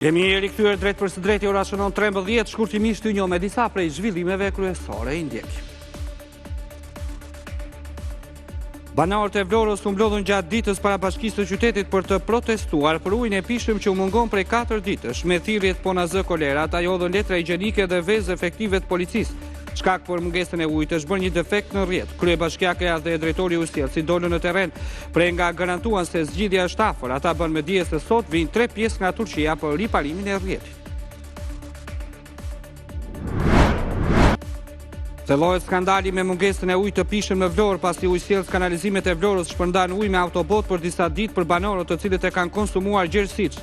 Jemi rikthyer drejt për së drejti ora shënon 13, shkurtimisht të njoh me disa prej zhvillimeve kryesore i ndjek. Banorët e Vlorës u mblodhën gjatë ditës para bashkisë së qytetit për të protestuar për ujin e pishëm që u mungon prej 4 ditësh, me thirrjet po na zë kolera, ata jodhën letra higjienike dhe vezë efektive të policisë. Shkak për mungesën e ujit është bërë një defekt në rrjet. Kryebashkiakeja dhe drejtori i ushtrisë dolën në terren, prej nga garantuan se zgjidhja është afër. Ata bën me dije se sot vijnë 3 pjesë nga Turqia për riparimin e rrjetit. Thellohet skandali me mungesën e ujit të pishëm në Vlorë pasi ujësjellës kanalizimet e Vlorës shpërndan ujë me autobot për disa ditë për banorët të cilët e kanë konsumuar gjerësisht.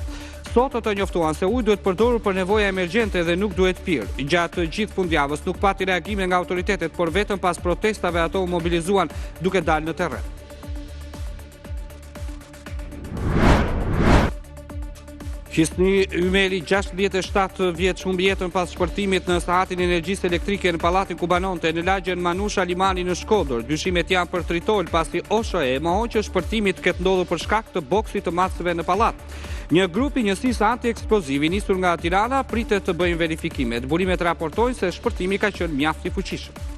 Sot të njoftuan se uji duhet përdorur për nevoja emergjente dhe nuk duhet pirë. Gjatë gjithë fundjavës nuk pati reagime nga autoritetet, por vetëm pas protestave ato u mobilizuan duke dalë në terren. Hisni Ymeli, 67 vjeç, humbi jetën pas shpërtimit në sahatin e energjisë elektrike në pallatin ku banonte në lagjen Manusha Limani në Shkodër. Dyshimet janë për tritol pasi OSHE mohon që shpërtimi të ketë ndodhur për shkak të boksit të masëve në pallat. Një grup i njësisë anti-eksplozivi nisur nga Tirana pritet të bëjnë verifikimet. Burimet raportojnë se shpërtimi ka qenë mjaft i fuqishëm.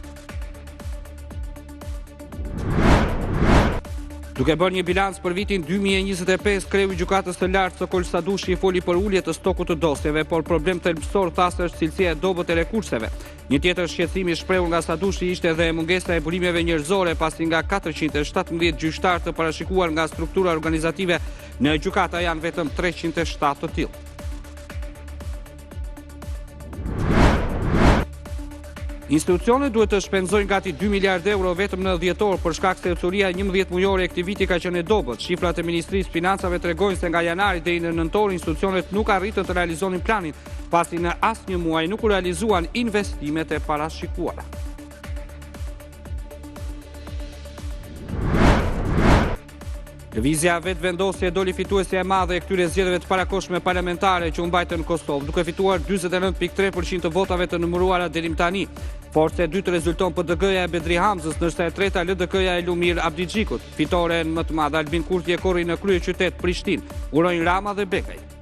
Duke bërë një bilans për vitin 2025, kreu i gjykatës së lartë Sokol Sadushi foli për ulje të stokut të dosjeve, por problem thelbësor thasë është cilësia e dobët e rekurseve. Një tjetër shqetësim i shprehur nga Sadushi ishte edhe mungesa e burimeve njerëzore, pasi nga 417 gjyqtarë të parashikuar nga struktura organizative në gjykata janë vetëm 307 të tillë. Institucionet duhet të shpenzojnë gati 2 miliardë euro vetëm në dhjetor për shkak se usuria 11 mujore e këtij viti ka qenë e dobët. Shifrat e Ministrisë Financave tregojnë se nga janari deri në nëntor institucionet nuk arritën të realizonin planin, pasi në asnjë muaj nuk u realizuan investimet e parashikuara. Lëvizja vetvendosje doli fituesja e madhe e këtyre zgjedhjeve të parakohshme parlamentare që u mbajtën në Kosovë, duke fituar 49.3% të votave të numëruara deri më tani. Forca e dytë rezulton PDG-ja e Bedri Hamzës, ndërsa e treta LDK-ja e Lumir Abdixhikut. Fitoren më të madhe Albin Kurti e korri në kryeqytet Prishtinë. Urojnë Rama dhe Bekaj.